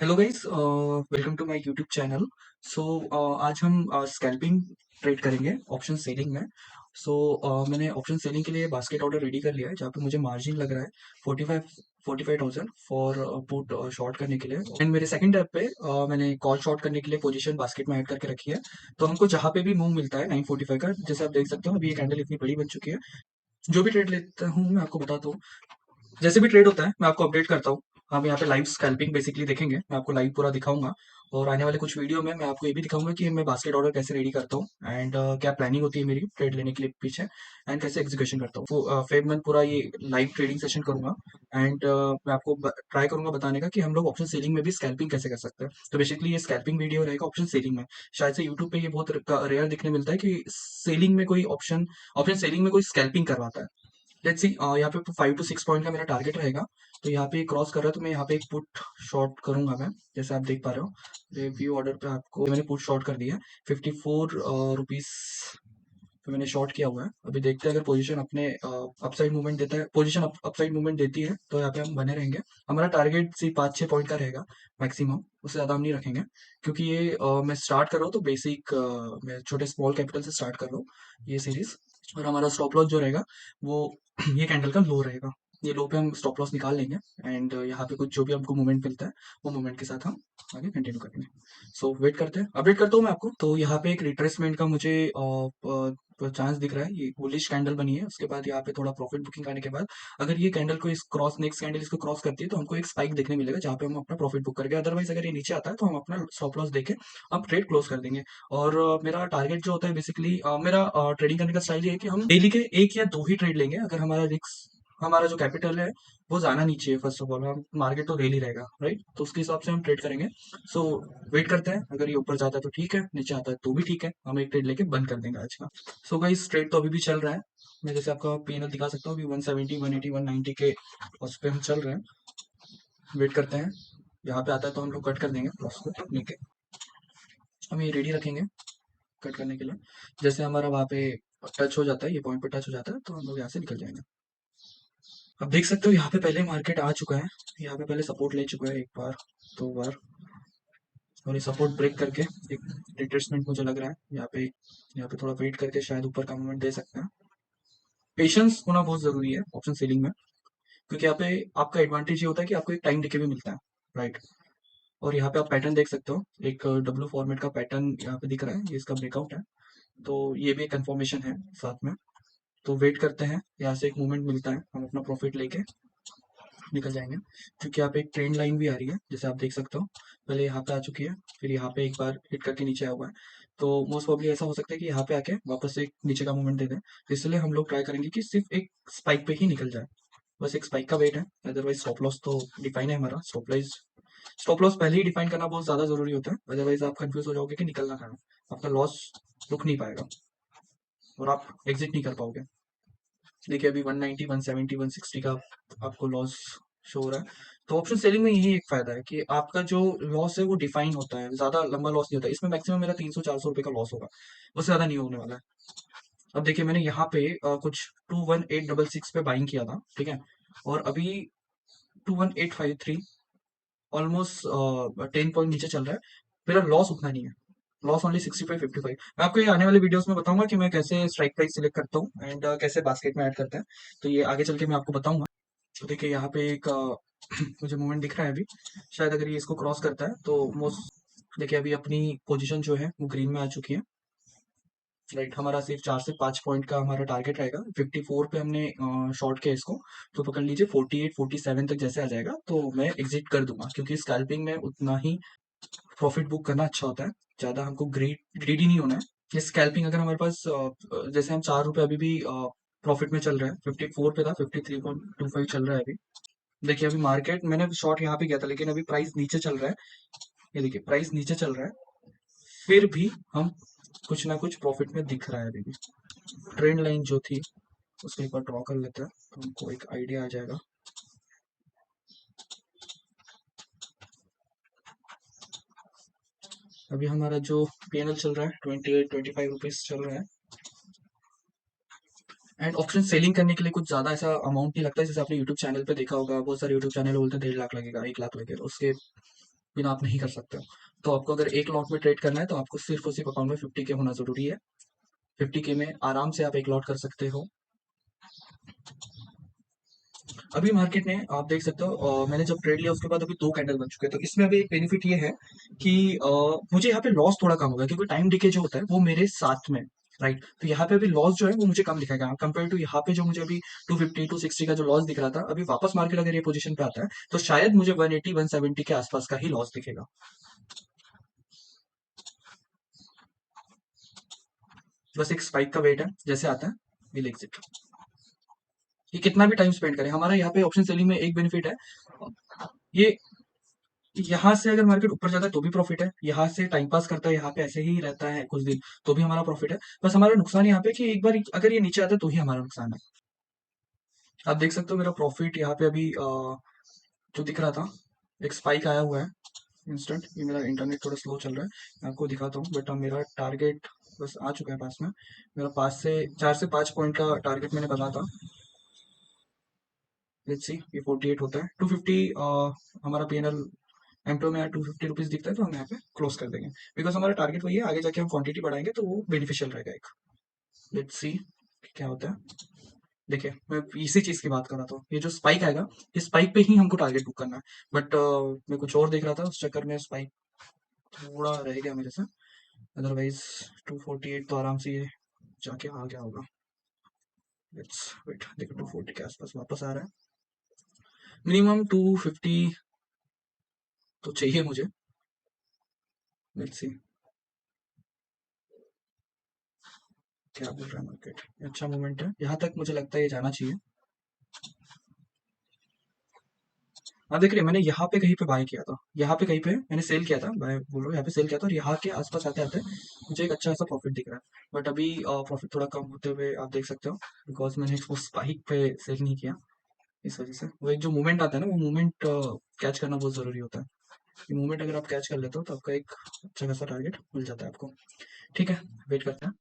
Hello guys, welcome to my YouTube channel. So आज हम scalping trade करेंगे option selling में। मैंने ऑप्शन सेलिंग के लिए बास्केट ऑर्डर रेडी कर लिया है जहाँ पे मुझे मार्जिन लग रहा है 45,000 फॉर पुट शॉर्ट करने के लिए। एंड मेरे सेकंड टैब पे मैंने कॉल शॉर्ट करने के लिए पोजीशन बास्केट में ऐड करके रखी है। तो हमको जहाँ पे भी मूव मिलता है 945 का, जैसे आप देख सकते हो अभी ये कैंडल इतनी बड़ी बन चुकी है। जो भी ट्रेड लेता हूँ मैं आपको बताता हूँ, जैसे भी ट्रेड होता है मैं आपको अपडेट करता हूँ। हम यहाँ पे लाइव स्कैल्पिंग बेसिकली देखेंगे, मैं आपको लाइव पूरा दिखाऊंगा। और आने वाले कुछ वीडियो में मैं आपको ये भी दिखाऊंगा कि मैं बास्केट ऑर्डर कैसे रेडी करता हूँ एंड क्या प्लानिंग होती है मेरी ट्रेड लेने के लिए पीछे, एंड कैसे एग्जीक्यूशन करता हूँ। तो फेब मंथ पूरा ये लाइव ट्रेडिंग सेशन करूंगा। एंड मैं आपको ट्राई करूंगा बताने का कि हम लोग ऑप्शन सेलिंग में भी स्कैल्पिंग कैसे कर सकते हैं। तो बेसिकली ये स्कैल्पिंग वीडियो रहेगा ऑप्शन सेलिंग में। शायद से यूट्यूब पे ये बहुत रेयर दिखने मिलता है कि सेलिंग में कोई ऑप्शन ऑप्शन सेलिंग में कोई स्कैल्पिंग करवाता है। लेट्स सी, यहाँ पे 5 to 6 पॉइंट का मेरा टारगेट रहेगा। तो यहाँ पे क्रॉस कर रहा है तो मैं यहाँ पे एक पुट शॉर्ट करूंगा मैं, जैसे आप देख पा रहे हो। रिव्यू ऑर्डर पे आपको मैंने पुट शॉर्ट कर दिया है 54 रुपीज पे मैंने शॉर्ट किया हुआ है। अभी देखते हैं अगर पोजीशन अपने अपसाइड मूवमेंट देता है, पोजीशन अपसाइड मूवमेंट देती है तो यहाँ पे हम बने रहेंगे। हमारा टारगेट सिर्फ 5-6 पॉइंट का रहेगा मैक्सिमम, उससे ज़्यादा हम नहीं रखेंगे। क्योंकि ये मैं स्टार्ट कर रहा हूँ तो बेसिक मैं छोटे स्मॉल कैपिटल से स्टार्ट कर रहा हूँ ये सीरीज। और हमारा स्टॉप लॉस जो रहेगा वो ये कैंडल का लो रहेगा। ये लो पे हम स्टॉप लॉस निकाल लेंगे। एंड यहाँ पे कुछ जो भी हमको मूवमेंट मिलता है वो मूवमेंट के साथ हम आगे कंटिन्यू करेंगे। सो वेट करते हैं, अपडेट करता हूँ मैं आपको। तो यहाँ पे एक रिट्रेसमेंट का मुझे चांस दिख रहा है, ये बुलिश कैंडल बनी है। उसके बाद यहाँ पे थोड़ा प्रॉफिट बुकिंग आने के बाद अगर ये कैंडल को इस क्रॉस नेक्स्ट कैंडल इसको क्रॉस करती है तो हमको एक स्पाइक देखने मिलेगा जहाँ पे हम अपना प्रॉफिट बुक करके, अदरवाइज अगर ये नीचे आता है तो हम अपना स्टॉप लॉस देके हम ट्रेड क्लोज कर देंगे। और मेरा टारगेट जो होता है बेसिकली, मेरा ट्रेडिंग करने का स्टाइल ये है कि हम डेली के एक या दो ही ट्रेड लेंगे। अगर हमारा रिस्क, हमारा जो कैपिटल है वो जाना नहीं चाहिए। फर्स्ट ऑफ ऑल हम मार्केट तो डेली रहेगा, राइट? तो उसके हिसाब से हम ट्रेड करेंगे। सो वेट करते हैं, अगर ये ऊपर जाता है तो ठीक है, नीचे आता है तो भी ठीक है, हम एक ट्रेड लेके बंद कर देंगे आज का। सो गाइस, ट्रेड तो अभी भी चल रहा है। मैं जैसे आपका पीएनएल दिखा सकता हूँ, अभी 170 180 190 के उस पे हम चल रहे हैं। वेट करते हैं, यहाँ पे आता है तो हम लोग कट कर देंगे लॉस को लेके। हम ये रेडी रखेंगे कट करने के लिए। जैसे हमारा वहाँ पे टच हो जाता है, ये पॉइंट पे टच हो जाता है तो हम लोग यहाँ से निकल जाएंगे। अब देख सकते हो यहाँ पे पहले मार्केट आ चुका है, यहाँ पे पहले सपोर्ट ले चुका है एक बार, दो बार। और ये सपोर्ट ब्रेक करके एक रिट्रेसमेंट मुझे लग रहा है यहाँ पे थोड़ा वेट करके शायद ऊपर का मूवमेंट दे सकते हैं। पेशेंस होना बहुत जरूरी है ऑप्शन सेलिंग में, क्योंकि यहाँ पे आपका एडवांटेज ये होता है कि आपको एक टाइम डिके भी मिलता है, राइट? और यहाँ पे आप पैटर्न देख सकते हो, एक डब्ल्यू फॉर्मेट का पैटर्न यहाँ पे दिख रहा है, ये इसका ब्रेकआउट है। तो ये भी एक कंफर्मेशन है साथ में। तो वेट करते हैं, यहाँ से एक मूवमेंट मिलता है हम अपना प्रॉफिट लेके निकल जाएंगे। क्योंकि यहाँ पे एक ट्रेंड लाइन भी आ रही है, जैसे आप देख सकते हो। पहले यहाँ पे आ चुकी है, फिर यहाँ पे एक बार हिट करके नीचे आया हुआ है। तो मोस्ट प्रॉब्ली ऐसा हो सकता है कि यहाँ पे आके वापस से एक नीचे का मूवमेंट दे दें। तो इसलिए हम लोग ट्राई करेंगे कि सिर्फ एक स्पाइक पे ही निकल जाए, बस एक स्पाइक का वेट है। अदरवाइज स्टॉप लॉस तो डिफाइन है हमारा। स्टॉप लॉस पहले ही डिफाइन करना बहुत ज्यादा जरूरी होता है, अदरवाइज आप कंफ्यूज हो जाओगे कि निकलना कहाँ है, आपका लॉस रुक नहीं पाएगा और आप एग्जिट नहीं कर पाओगे। देखिए अभी 190 170 160 का आपको लॉस शो हो रहा है। तो ऑप्शन सेलिंग में यही एक फायदा है कि आपका जो लॉस है वो डिफाइन होता है, ज्यादा लंबा लॉस नहीं होता। इसमें मैक्सिमम मेरा 300-400 रुपए का लॉस होगा, उससे ज्यादा नहीं होने वाला है। अब देखिए मैंने यहाँ पे कुछ 21866 पे बाइंग किया था, ठीक है? और अभी 21853, ऑलमोस्ट 10 पॉइंट नीचे चल रहा है। मेरा लॉस उतना नहीं है, लॉस ओनली 65-55। मैं आपको ये आने वाले वीडियोस में बताऊंगा कि मैं कैसे स्ट्राइक प्राइस सिलेक्ट करता हूँ एंड कैसे बास्केट में ऐड करते हैं। तो ये आगे चल के मैं आपको बताऊंगा। तो देखिए यहाँ पे एक मुझे मूवमेंट दिख रहा है अभी, शायद अगर ये इसको क्रॉस करता है तो मोस्ट, देखिए अभी अपनी पोजीशन जो है वो ग्रीन में आ चुकी है, राइट? हमारा सिर्फ 4 से 5 पॉइंट का हमारा टारगेट रहेगा। 54 पे हमने शॉर्ट किया इसको, तो पकड़ लीजिए 48 47 तक जैसे आ जाएगा तो मैं एग्जिट कर दूंगा। क्योंकि स्कैल्पिंग में उतना ही प्रॉफिट बुक करना अच्छा होता है, ज्यादा हमको ग्रीडी नहीं होना है। ये स्कैल्पिंग अगर हमारे पास जैसे हम 4 रुपए अभी भी प्रॉफिट में चल रहे हैं, 54 पे था, 53.25 चल रहा है अभी। देखिए अभी मार्केट, मैंने शॉर्ट यहाँ पे किया था लेकिन अभी प्राइस नीचे चल रहा है। ये देखिए प्राइस नीचे चल रहा है, फिर भी हम कुछ ना कुछ प्रॉफिट में दिख रहा है अभी भी। ट्रेंड लाइन जो थी उसको एक बार ड्रॉ कर लेते हैं तो हमको एक आइडिया आ जाएगा। अभी हमारा जो पीएनएल चल रहा है 28-25 रुपीज चल रहा है। एंड ऑप्शन सेलिंग करने के लिए कुछ ज्यादा ऐसा अमाउंट नहीं लगता है, जैसे आपने यूट्यूब चैनल पे देखा होगा, बहुत सारे यूट्यूब चैनल बोलते हैं 1.5 लाख लगेगा, 1 लाख लगेगा। उसके बिना आप नहीं कर सकते हो। तो आपको अगर एक लॉट में ट्रेड करना है तो आपको सिर्फ उसी अकाउंट में 50K होना जरूरी है। 50K में आराम से आप एक लॉट कर सकते हो। अभी मार्केट में आप देख सकते हो, मैंने जब ट्रेड लिया उसके बाद अभी दो कैंडल बन चुके हैं। तो इसमें अभी एक बेनिफिट ये है कि मुझे यहाँ पे लॉस थोड़ा कम होगा क्योंकि टाइम डिके जो होता है वो मेरे साथ में, राइट। तो यहाँ पे अभी लॉस जो है वो मुझे कम दिखाएगा कंपेयर टू यहाँ पे जो मुझे अभी 250 260 का जो लॉस दिख रहा था, अभी वापस मार्केट अगर ये पोजीशन पे आता है तो शायद मुझे 180 170 के आसपास का ही लॉस दिखेगा। बस एक स्पाइक का वेट है, जैसे आता है विल एग्जिट। ये कितना भी टाइम स्पेंड करें, हमारा यहाँ पे ऑप्शन सेलिंग में एक बेनिफिट है। ये यहाँ से अगर मार्केट ऊपर जाता है तो भी प्रॉफिट है, यहाँ से टाइम पास करता है यहाँ पे ऐसे ही रहता है कुछ दिन तो भी हमारा प्रॉफिट है। बस हमारा नुकसान यहाँ पे कि एक बार अगर ये नीचे आता है तो ही हमारा नुकसान है। आप देख सकते हो मेरा प्रॉफिट यहाँ पे अभी जो दिख रहा था, एक स्पाइक आया हुआ है इंस्टेंट। ये मेरा इंटरनेट थोड़ा स्लो चल रहा है, मैं आपको दिखाता हूँ। बट मेरा टारगेट बस आ चुका है पास में। मेरा 4 से 5 पॉइंट का टारगेट मैंने बना था। लेट्स सी ये 48 होता है 250। हमारा पीएनएल एम2 में 250 रुपीज दिखता है तो हम यहाँ पे क्लोज कर देंगे। बिकॉज हमारा टारगेट वही है, आगे जाके हम क्वांटिटी बढ़ाएंगे तो वो बेनिफिशियल रहेगा एक। लेट्स सी क्या होता है। देखिए मैं इसी चीज की बात कर रहा था, ये जो स्पाइक आएगा इस स्पाइक पे ही हमको टारगेट बुक करना है। बट मैं कुछ और देख रहा था, उस चक्कर में स्पाइक थोड़ा रह गया मेरे से। अदरवाइज 248 तो आराम से ये जाके आ गया होगा। लेट्स वेट, देखो 240 के आसपास वापस आ रहा है। मिनिमम 250 तो चाहिए मुझे। लेट्स सी क्या बोल रहा है मार्केट। अच्छा मूवमेंट है, यहाँ तक मुझे लगता है ये जाना चाहिए। हाँ देख रहे हैं, मैंने यहाँ पे कहीं पे बाय किया था, यहाँ पे कहीं पे मैंने सेल किया था, बाय बोल रहा हूँ यहाँ पे सेल किया था और यहाँ के आसपास आते आते मुझे एक अच्छा सा प्रॉफिट दिख रहा है। बट अभी प्रॉफिट थोड़ा कम होते हुए आप देख सकते हो, बिकॉज मैंने उस स्पाइक पे सेल नहीं किया। इस वजह से वो एक जो मूवमेंट आता है ना वो मूवमेंट कैच करना बहुत जरूरी होता है। ये मूवमेंट अगर आप कैच कर लेते हो तो आपका एक अच्छा खासा टारगेट मिल जाता है आपको। ठीक है, वेट करते हैं।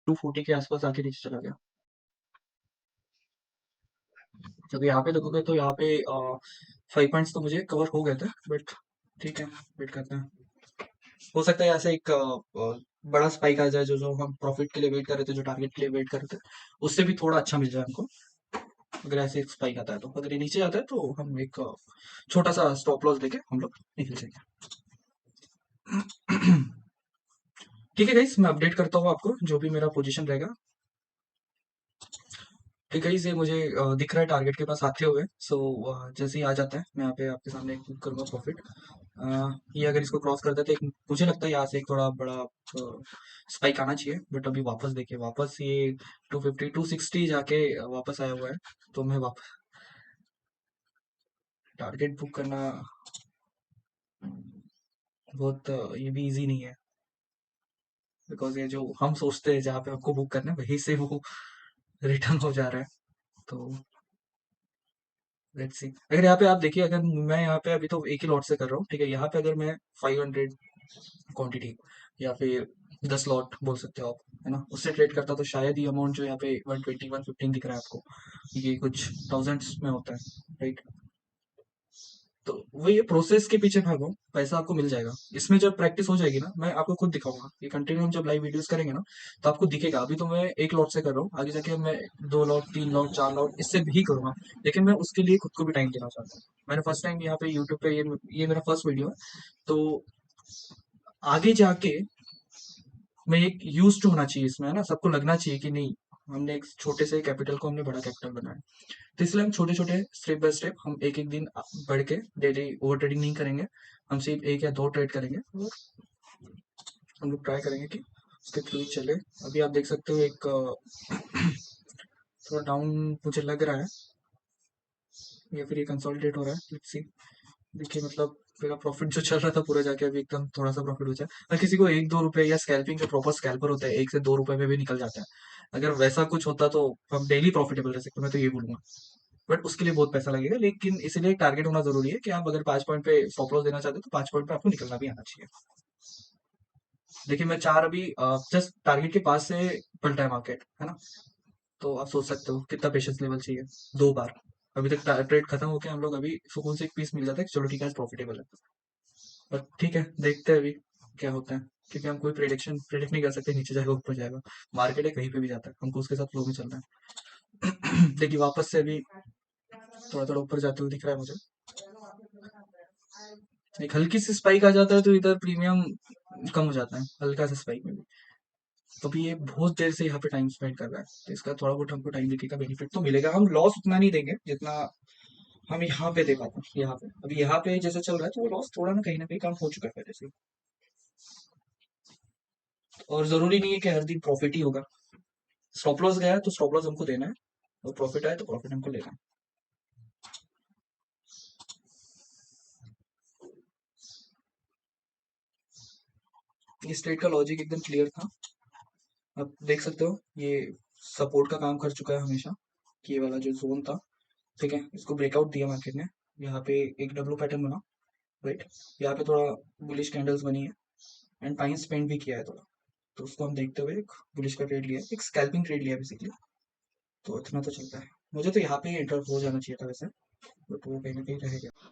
240 के आसपास आके नीचे चला गया। जब यहाँ पे देखोगे तो यहाँ पे 5 पॉइंट्स तो मुझे कवर हो गए थे। बट ठीक है, वेट करते हैं। हो सकता है यहाँ से एक बड़ा स्पाइक आ जाए, जो जो हम प्रॉफिट के लिए वेट कर रहे थे, जो टारगेट के लिए वेट कर रहे थे, उससे भी थोड़ा अच्छा मिल जाए हमको। अगर ऐसे एक स्पाइक आता है तो, अगर ये नीचे आता है तो हम एक छोटा सा स्टॉप लॉस लेके हम लोग निकल जाएंगे। ठीक है गाइस, मैं अपडेट करता हूँ आपको जो भी मेरा पोजीशन रहेगा। ठीक है, ये मुझे दिख रहा है टारगेट के पास आते हुए। सो जैसे ही आ जाता है मैं यहाँ पे आपके सामने एक करूंगा प्रॉफिट। ये अगर इसको क्रॉस करता है तो एक मुझे लगता है यहाँ से एक थोड़ा बड़ा स्पाइक आना चाहिए। बट अभी वापस देखिए, वापस ये 250 260 जाके वापस आया हुआ है। तो मैं वापस टारगेट बुक करना बहुत ये भी इजी नहीं है। बिकॉज ये जो हम सोचते हैं जहाँ पे आपको बुक करना है वहीं से वो रिटर्न हो जा रहा है। तो लेट्स सी, अगर यहाँ पे आप देखिए, अगर मैं यहाँ पे अभी तो एक ही लॉट से कर रहा हूँ, ठीक है, यहाँ पे अगर मैं 500 क्वांटिटी या फिर 10 लॉट बोल सकते हो आप, है ना, उससे ट्रेड करता तो शायद ये अमाउंट जो यहाँ पे 120 115 दिख रहा है आपको, ये कुछ थाउजेंड्स में होता है, राइट। तो वही ये प्रोसेस के पीछे भागो, पैसा आपको मिल जाएगा। इसमें जब प्रैक्टिस हो जाएगी ना, मैं आपको खुद दिखाऊंगा, ये कंटिन्यू हम जब लाइव वीडियोस करेंगे ना, तो आपको दिखेगा। अभी तो मैं एक लॉट से कर रहा हूँ, आगे जाके मैं 2 लॉट 3 लॉट 4 लॉट इससे भी करूंगा, लेकिन मैं उसके लिए खुद को भी टाइम देना चाहता हूँ। मैंने फर्स्ट टाइम यहाँ पे यूट्यूब पे ये मेरा फर्स्ट वीडियो है, तो आगे जाके मैं एक यूज टू होना चाहिए इसमें, है ना, सबको लगना चाहिए कि नहीं, हमने एक छोटे से कैपिटल को हमने बड़ा कैपिटल बनाया। तो इसलिए हम छोटे छोटे स्टेप बाय स्टेप हम एक एक दिन बढ़ के डेली ओवर ट्रेडिंग नहीं करेंगे, हम सिर्फ 1 या 2 ट्रेड करेंगे और हम लोग ट्राई करेंगे कि उसके थ्रू ही चले। अभी आप देख सकते हो एक थोड़ा डाउन मुझे लग रहा है, या फिर ये कंसोलिडेट हो रहा है, लेट्स सी। देखिए मतलब मेरा प्रॉफिट जो चल रहा था पूरा जाके अभी एकदम थोड़ा सा प्रॉफिट हो जाए। और किसी को 1 2 रुपए या स्कैल्पिंग जो प्रॉपर स्कैल्पर होता है 1 से 2 रुपए में भी निकल जाता है। अगर वैसा कुछ होता तो हम डेली प्रॉफिटेबल रह सकते, मैं तो ये बोलूंगा। बट उसके लिए बहुत पैसा लगेगा, लेकिन इसीलिए टारगेट होना जरूरी है कि आप अगर 5 पॉइंट पे स्टॉप लॉस देना चाहते हो तो 5 पॉइंट पे आपको निकलना भी आना चाहिए। देखिए मैं चार अभी जस्ट टारगेट के पास से पलटा है मार्केट, है ना। तो आप सोच सकते हो कितना पेशेंस लेवल चाहिए। 2 बार अभी तक ट्रेड खत्म होके हम लोग अभी सुकून से एक पीस मिल जाता है कि चलो ठीक है आज प्रॉफिटेबल है। पर ठीक है, देखते हैं अभी क्या होता है, क्योंकि हम कोई प्रेडिक्ट नहीं कर सकते नीचे जाएगा ऊपर जाएगा। मार्केट है कहीं पे भी जाता है, हमको उसके साथ फ्लो में चलना है। देखिए वापस से अभी थोड़ा थोड़ा ऊपर जाते हुए दिख रहा है मुझे, एक हल्की सी स्पाइक आ जाता है तो इधर प्रीमियम कम हो जाता है, हल्का सा स्पाइक में भी। तो अभी ये बहुत देर से यहाँ पे टाइम स्पेंड कर रहा है, तो इसका थोड़ा बहुत हमको टाइम देने का बेनिफिट तो मिलेगा। हम लॉस उतना नहीं देंगे जितना हम यहाँ पे दे पाते हैं। यहाँ पे अभी यहाँ पे जैसे चल रहा है तो वो लॉस थोड़ा ना कहीं कम हो चुका है पहले से। और जरूरी नहीं है कि हर दिन प्रॉफिट ही होगा। स्टॉप लॉस गया है तो स्टॉप लॉस हमको देना है, और प्रॉफिट आए तो प्रॉफिट हमको लेना है। इस ट्रेड का लॉजिक एकदम क्लियर था। आप देख सकते हो ये सपोर्ट का काम कर चुका है हमेशा, कि ये वाला जो जोन था, ठीक है, इसको ब्रेकआउट दिया मार्केट ने। यहाँ पे एक डब्ल्यू पैटर्न बना, राइट। यहाँ पे थोड़ा बुलिश कैंडल्स बनी है एंड टाइम स्पेंड भी किया है थोड़ा। तो उसको हम देखते हुए एक बुलिश का ट्रेड लिया, एक स्कैल्पिंग ट्रेड लिया बेसिकली। तो इतना तो चलता है। मुझे तो यहाँ पे एंटर हो जाना चाहिए था वैसे, बट वो कहीं ना कहीं रह गया।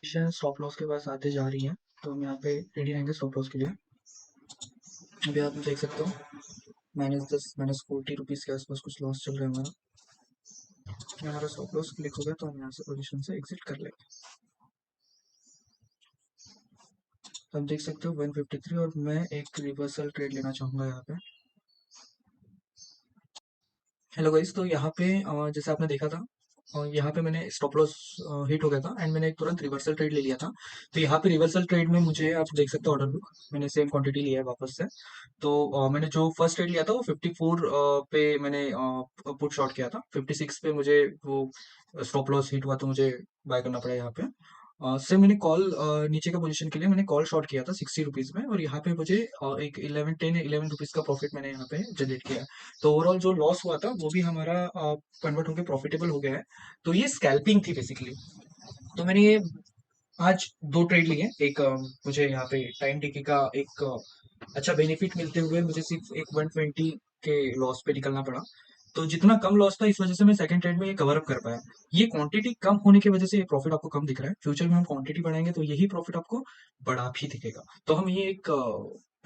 स्टॉप लॉस के पास आते जा रही है, तो हम यहाँ पे रेडी रहेंगे स्टॉप लॉस के लिए। अभी आप देख सकते हो -10 -40 रुपीज के आसपास कुछ लॉस चल रहा है हमारा। हमारा स्टॉप लॉस क्लिक हो गया तो हम यहाँ से पोजीशन से एग्जिट कर लेंगे। तो आप देख सकते हो 153, और मैं एक रिवर्सल ट्रेड लेना चाहूंगा यहाँ पे। हेलो गाइस, तो यहाँ पे जैसे आपने देखा था, और यहाँ पे मैंने स्टॉप लॉस हिट हो गया था एंड मैंने एक तुरंत रिवर्सल ट्रेड ले लिया था। तो यहाँ पे रिवर्सल ट्रेड में मुझे आप देख सकते हो ऑर्डर बुक, मैंने सेम क्वांटिटी लिया है वापस से। तो मैंने जो फर्स्ट ट्रेड लिया था वो 54 पे मैंने पुट शॉर्ट किया था। 56 पे मुझे वो स्टॉप लॉस हिट हुआ तो मुझे बाय करना पड़ा यहाँ पे। से मैंने कॉल नीचे का पोजीशन के लिए मैंने कॉल शॉर्ट किया था 60 रुपीज में, और यहाँ पे मुझे एक 11 10 11 रुपीज का प्रॉफिट मैंने यहाँ पे जनरेट किया है। तो ओवरऑल जो लॉस हुआ था वो भी हमारा कन्वर्ट होकर प्रॉफिटेबल हो गया है। तो ये स्कैल्पिंग थी बेसिकली। तो मैंने ये आज 2 ट्रेड लिए। एक मुझे यहाँ पे टाइम टिकी का एक अच्छा बेनिफिट मिलते हुए मुझे सिर्फ एक 120 के लॉस पे निकलना पड़ा। तो जितना कम लॉस था इस वजह से मैं सेकंड ट्रेड में ये कवर अप कर पाया। ये क्वांटिटी कम होने की वजह से ये प्रॉफिट आपको कम दिख रहा है। फ्यूचर में हम क्वांटिटी बढ़ाएंगे तो यही प्रॉफिट आपको बड़ा भी दिखेगा। तो हम ये एक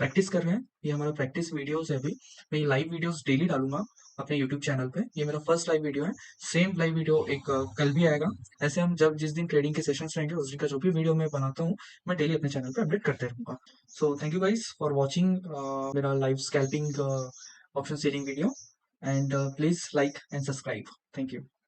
प्रैक्टिस कर रहे हैं। ये हमारा प्रैक्टिस वीडियोस है अभी। मैं ये लाइव वीडियोस डेली डालूंगा अपने यूट्यूब चैनल पे। ये मेरा फर्स्ट लाइव वीडियो है। सेम लाइव वीडियो एक कल भी आएगा। ऐसे हम जब जिस दिन ट्रेडिंग के सेशंस रहेंगे उस दिन का जो भी वीडियो मैं बनाता हूँ मैं डेली अपने चैनल पे अपडेट करते रहूंगा। So thank you guys for watching मेरा live scalping option selling video, and please like and subscribe. Thank you.